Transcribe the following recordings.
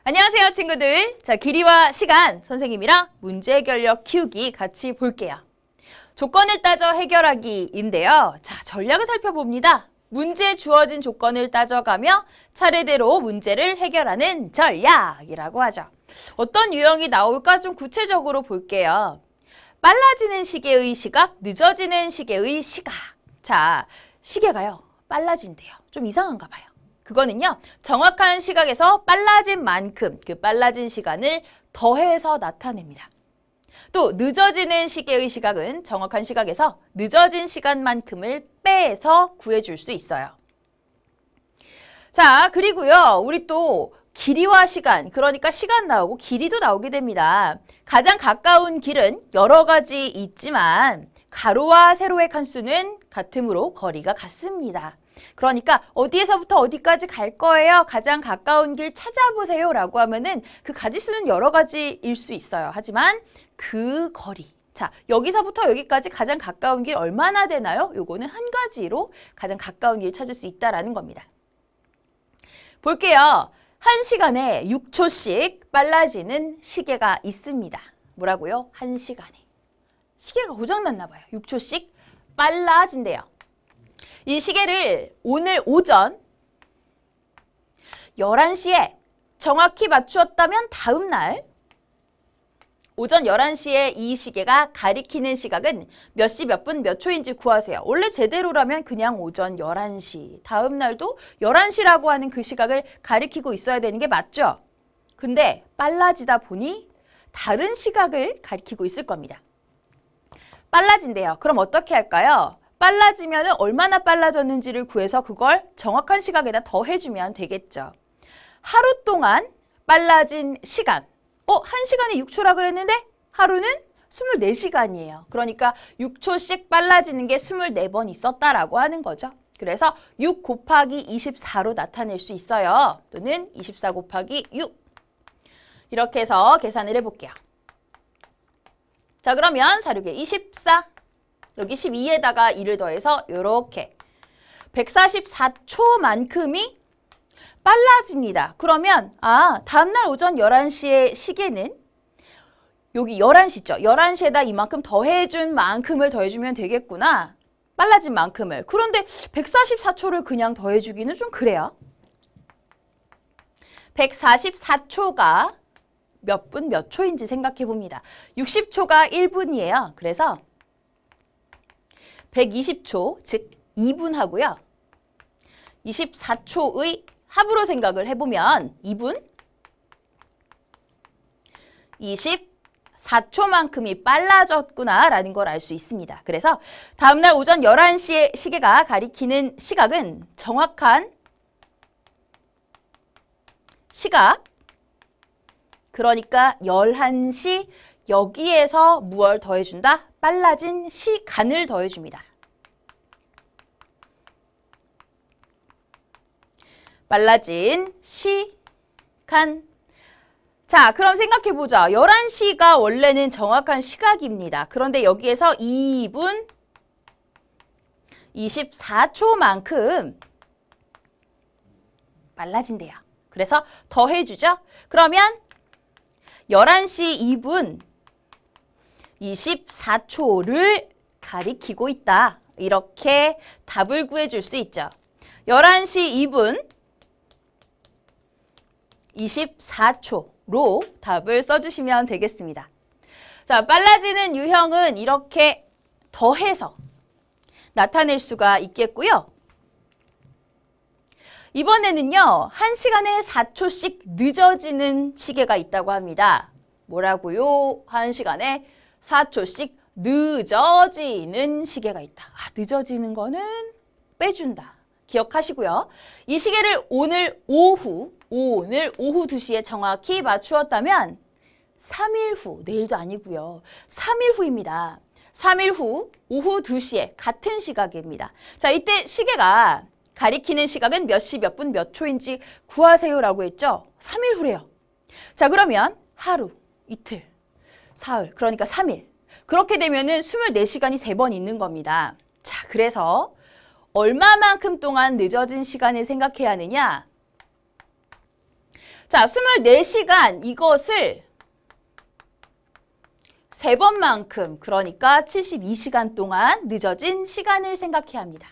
안녕하세요, 친구들. 자, 길이와 시간 선생님이랑 문제 해결력 키우기 같이 볼게요. 조건을 따져 해결하기인데요. 자, 전략을 살펴봅니다. 문제에 주어진 조건을 따져가며 차례대로 문제를 해결하는 전략이라고 하죠. 어떤 유형이 나올까 좀 구체적으로 볼게요. 빨라지는 시계의 시각, 늦어지는 시계의 시각. 자, 시계가요, 빨라진대요. 좀 이상한가 봐요. 그거는요, 정확한 시각에서 빨라진 만큼 그 빨라진 시간을 더해서 나타냅니다. 또 늦어지는 시계의 시각은 정확한 시각에서 늦어진 시간만큼을 빼서 구해줄 수 있어요. 자, 그리고요, 우리 또 길이와 시간, 그러니까 시간 나오고 길이도 나오게 됩니다. 가장 가까운 길은 여러 가지 있지만 가로와 세로의 칸수는 같으므로 거리가 같습니다. 그러니까 어디에서부터 어디까지 갈 거예요? 가장 가까운 길 찾아보세요 라고 하면은 그 가지수는 여러 가지일 수 있어요. 하지만 그 거리, 자, 여기서부터 여기까지 가장 가까운 길 얼마나 되나요? 요거는 한 가지로 가장 가까운 길 찾을 수 있다라는 겁니다. 볼게요. 1시간에 6초씩 빨라지는 시계가 있습니다. 뭐라고요? 1시간에. 시계가 고장났나 봐요. 6초씩 빨라진대요. 이 시계를 오늘 오전 11시에 정확히 맞추었다면 다음 날 오전 11시에 이 시계가 가리키는 시각은 몇 시 몇 분 몇 초인지 구하세요. 원래 제대로라면 그냥 오전 11시, 다음 날도 11시라고 하는 그 시각을 가리키고 있어야 되는 게 맞죠? 근데 빨라지다 보니 다른 시각을 가리키고 있을 겁니다. 빨라진대요. 그럼 어떻게 할까요? 빨라지면 얼마나 빨라졌는지를 구해서 그걸 정확한 시각에다 더해주면 되겠죠. 하루 동안 빨라진 시간. 1시간에 6초라 그랬는데 하루는 24시간이에요. 그러니까 6초씩 빨라지는 게 24번 있었다라고 하는 거죠. 그래서 6 곱하기 24로 나타낼 수 있어요. 또는 24 곱하기 6. 이렇게 해서 계산을 해볼게요. 자, 그러면 4, 6에 24. 여기 12에다가 2를 더해서 이렇게 144초만큼이 빨라집니다. 그러면 다음날 오전 11시의 시계는 여기 11시죠. 11시에다 이만큼 더해준 만큼을 더해주면 되겠구나. 빨라진 만큼을. 그런데 144초를 그냥 더해주기는 좀 그래요. 144초가 몇 분 몇 초인지 생각해 봅니다. 60초가 1분이에요. 그래서 120초, 즉 2분 하고요. 24초의 합으로 생각을 해보면 2분 24초만큼이 빨라졌구나라는 걸 알 수 있습니다. 그래서 다음날 오전 11시에 시계가 가리키는 시각은 정확한 시각, 그러니까 11시 여기에서 무엇을 더해준다? 빨라진 시간을 더해줍니다. 빨라진 시간. 자, 그럼 생각해보자. 11시가 원래는 정확한 시각입니다. 그런데 여기에서 2분 24초만큼 빨라진대요. 그래서 더해주죠. 그러면 11시 2분 24초를 가리키고 있다. 이렇게 답을 구해줄 수 있죠. 11시 2분 24초로 답을 써주시면 되겠습니다. 자, 빨라지는 유형은 이렇게 더해서 나타낼 수가 있겠고요. 이번에는요, 1시간에 4초씩 늦어지는 시계가 있다고 합니다. 뭐라고요? 1시간에 4초씩 늦어지는 시계가 있다. 늦어지는 거는 빼준다. 기억하시고요. 이 시계를 오늘 오후 2시에 정확히 맞추었다면 3일 후, 내일도 아니고요. 3일 후입니다. 3일 후 오후 2시에 같은 시각입니다. 자, 이때 시계가 가리키는 시각은 몇 시 몇 분 몇 초인지 구하세요라고 했죠? 3일 후래요. 자, 그러면 하루, 이틀, 사흘, 그러니까 3일. 그렇게 되면은 24시간이 3번 있는 겁니다. 자, 그래서 얼마만큼 동안 늦어진 시간을 생각해야 하느냐? 자, 24시간 이것을 3번만큼, 그러니까 72시간 동안 늦어진 시간을 생각해야 합니다.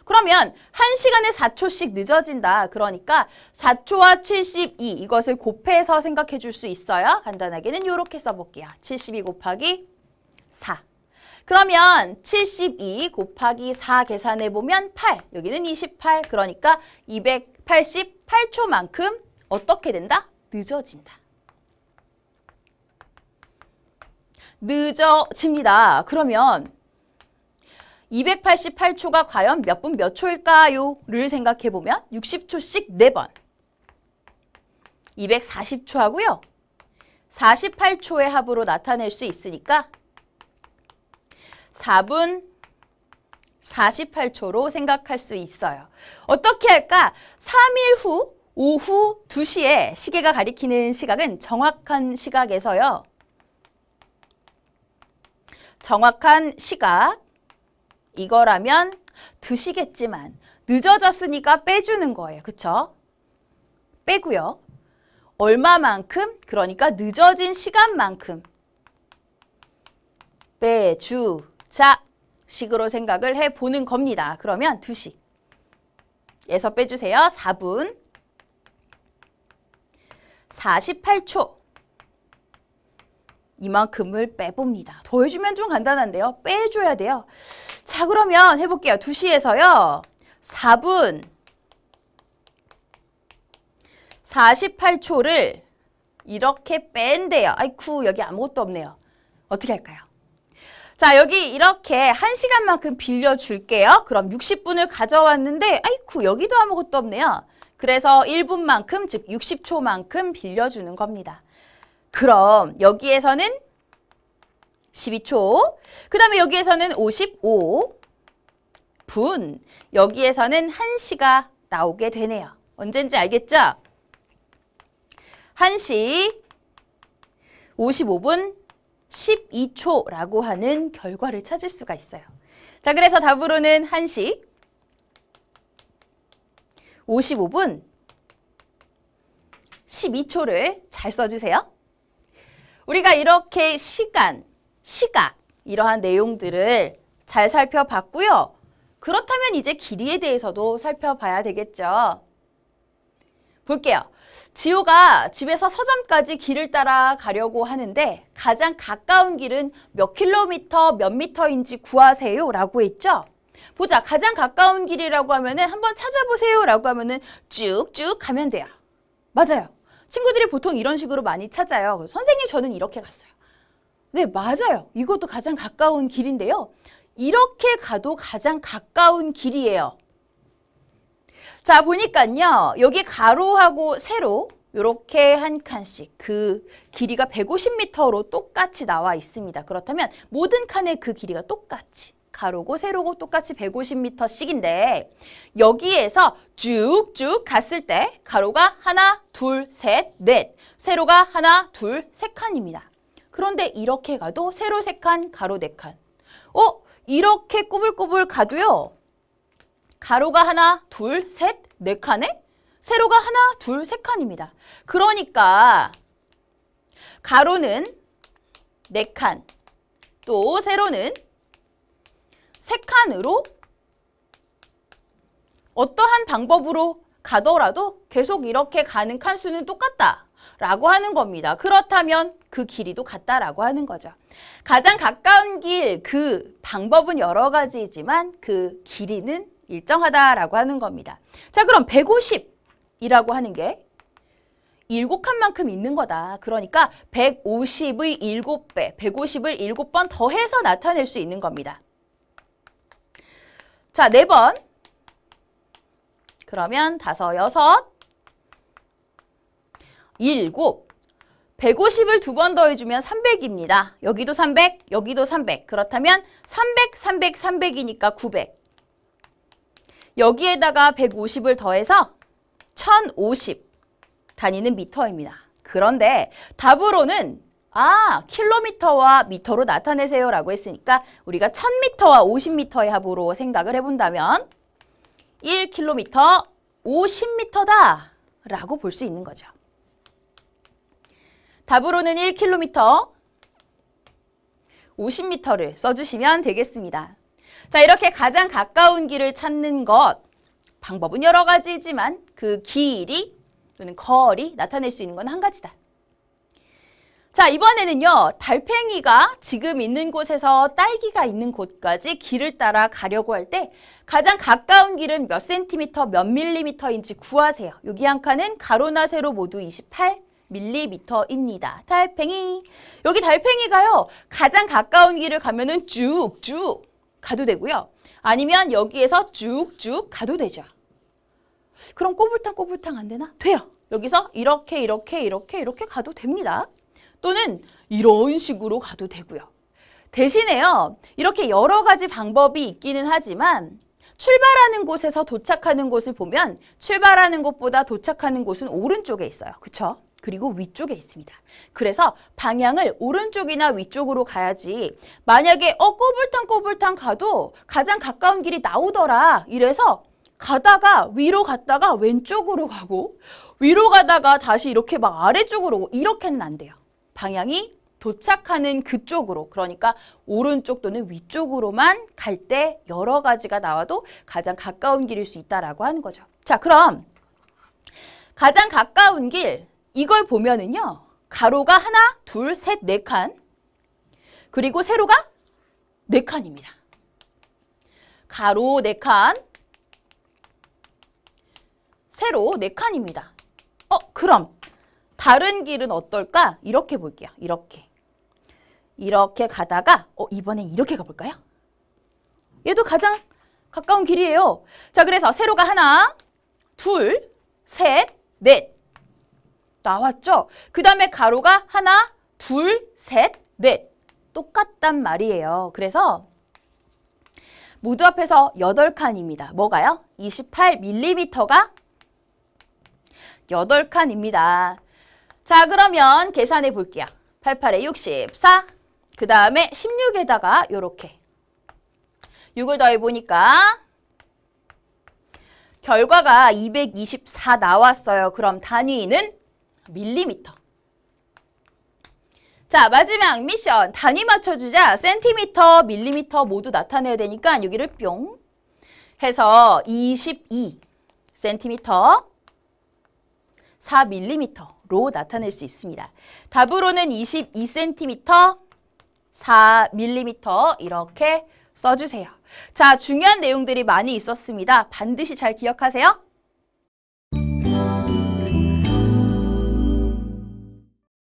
그러면 1시간에 4초씩 늦어진다. 그러니까 4초와 72 이것을 곱해서 생각해 줄 수 있어요. 간단하게는 이렇게 써볼게요. 72 곱하기 4. 그러면 72 곱하기 4 계산해보면 8. 여기는 28. 그러니까 288초만큼 어떻게 된다? 늦어진다. 늦어집니다. 그러면 288초가 과연 몇 분 몇 초일까요? 를 생각해보면 60초씩 4번. 240초 하고요. 48초의 합으로 나타낼 수 있으니까 4분 48초로 생각할 수 있어요. 어떻게 할까? 3일 후 오후 2시에 시계가 가리키는 시각은 정확한 시각에서요. 정확한 시각, 이거라면 2시겠지만 늦어졌으니까 빼주는 거예요. 그쵸? 빼고요. 얼마만큼? 그러니까 늦어진 시간만큼 빼주자 식으로 생각을 해보는 겁니다. 그러면 2시에서 빼주세요. 4분 48초 이만큼을 빼봅니다. 더해주면 좀 간단한데요. 빼줘야 돼요. 자, 그러면 해볼게요. 2시에서요. 4분 48초를 이렇게 뺀대요. 아이쿠, 여기 아무것도 없네요. 어떻게 할까요? 자, 여기 이렇게 1시간만큼 빌려줄게요. 그럼 60분을 가져왔는데 아이쿠, 여기도 아무것도 없네요. 그래서 1분만큼, 즉 60초만큼 빌려주는 겁니다. 그럼 여기에서는 12초, 그 다음에 여기에서는 55분, 여기에서는 1시가 나오게 되네요. 언젠지 알겠죠? 1시 55분 12초라고 하는 결과를 찾을 수가 있어요. 자, 그래서 답으로는 1시 55분 12초를 잘 써주세요. 우리가 이렇게 시간, 시각 이러한 내용들을 잘 살펴봤고요. 그렇다면 이제 길이에 대해서도 살펴봐야 되겠죠. 볼게요. 지호가 집에서 서점까지 길을 따라 가려고 하는데 가장 가까운 길은 몇 킬로미터, 몇 미터인지 구하세요 라고 했죠. 보자. 가장 가까운 길이라고 하면은 한번 찾아보세요 라고 하면은 쭉쭉 가면 돼요. 맞아요. 친구들이 보통 이런 식으로 많이 찾아요. 선생님, 저는 이렇게 갔어요. 네, 맞아요. 이것도 가장 가까운 길인데요. 이렇게 가도 가장 가까운 길이에요. 자, 보니까요. 여기 가로하고 세로 이렇게 한 칸씩 그 길이가 150m로 똑같이 나와 있습니다. 그렇다면 모든 칸의 그 길이가 똑같이 가로고 세로고 똑같이 150m씩인데 여기에서 쭉쭉 갔을 때 가로가 하나, 둘, 셋, 넷, 세로가 하나, 둘, 세 칸입니다. 그런데 이렇게 가도 세로 3칸, 가로 4칸. 이렇게 꾸불꾸불 가도요. 가로가 하나, 둘, 셋, 4칸에 세로가 하나, 둘, 3칸입니다. 그러니까 가로는 4칸, 또 세로는 3칸으로 어떠한 방법으로 가더라도 계속 이렇게 가는 칸수는 똑같다라고 하는 겁니다. 그렇다면 그 길이도 같다라고 하는 거죠. 가장 가까운 길, 그 방법은 여러 가지이지만 그 길이는 일정하다라고 하는 겁니다. 자, 그럼 150이라고 하는 게 7칸만큼 있는 거다. 그러니까 150의 7배, 150을 7번 더해서 나타낼 수 있는 겁니다. 자, 4번. 그러면 5, 6, 7. 150을 2번 더해주면 300입니다. 여기도 300, 여기도 300. 그렇다면 300, 300, 300이니까 900. 여기에다가 150을 더해서 1050 다니는 미터입니다. 그런데 답으로는 킬로미터와 미터로 나타내세요 라고 했으니까 우리가 1000미터와 50미터의 합으로 생각을 해본다면 1킬로미터 50미터다 라고 볼 수 있는 거죠. 답으로는 1km, 50m를 써주시면 되겠습니다. 자, 이렇게 가장 가까운 길을 찾는 것, 방법은 여러 가지지만 그 길이 또는 거리 나타낼 수 있는 건 한 가지다. 자, 이번에는요. 달팽이가 지금 있는 곳에서 딸기가 있는 곳까지 길을 따라 가려고 할 때 가장 가까운 길은 몇 센티미터, 몇 밀리미터인지 구하세요. 여기 한 칸은 가로나 세로 모두 28밀리미터입니다. 달팽이. 여기 달팽이가요. 가장 가까운 길을 가면은 쭉쭉 가도 되고요. 아니면 여기에서 쭉쭉 가도 되죠. 그럼 꼬불탕 안 되나? 돼요. 여기서 이렇게 가도 됩니다. 또는 이런 식으로 가도 되고요. 대신에요. 이렇게 여러 가지 방법이 있기는 하지만 출발하는 곳에서 도착하는 곳을 보면 출발하는 곳보다 도착하는 곳은 오른쪽에 있어요. 그쵸? 그리고 위쪽에 있습니다. 그래서 방향을 오른쪽이나 위쪽으로 가야지 만약에 꼬불탕 가도 가장 가까운 길이 나오더라. 이래서 가다가 위로 갔다가 왼쪽으로 가고 위로 가다가 다시 이렇게 막 아래쪽으로 오고 이렇게는 안 돼요. 방향이 도착하는 그쪽으로, 그러니까 오른쪽 또는 위쪽으로만 갈 때 여러 가지가 나와도 가장 가까운 길일 수 있다라고 하는 거죠. 자, 그럼 가장 가까운 길, 이걸 보면은요. 가로가 하나, 둘, 셋, 네 칸. 그리고 세로가 네 칸입니다. 가로 네 칸, 세로 네 칸입니다. 그럼 다른 길은 어떨까? 이렇게 볼게요. 이렇게 가다가 이번엔 이렇게 가볼까요? 얘도 가장 가까운 길이에요. 자, 그래서 세로가 하나, 둘, 셋, 넷 나왔죠? 그 다음에 가로가 하나, 둘, 셋, 넷 똑같단 말이에요. 그래서 모두 합해서 8칸입니다. 뭐가요? 28mm가 8칸입니다. 자, 그러면 계산해 볼게요. 88에 64, 그 다음에 16에다가 요렇게 6을 더해 보니까 결과가 224 나왔어요. 그럼 단위는 밀리미터. 자, 마지막 미션. 단위 맞춰주자. 센티미터, 밀리미터 모두 나타내야 되니까 여기를 뿅 해서 22cm, 4mm로 나타낼 수 있습니다. 답으로는 22cm, 4mm 이렇게 써주세요. 자, 중요한 내용들이 많이 있었습니다. 반드시 잘 기억하세요.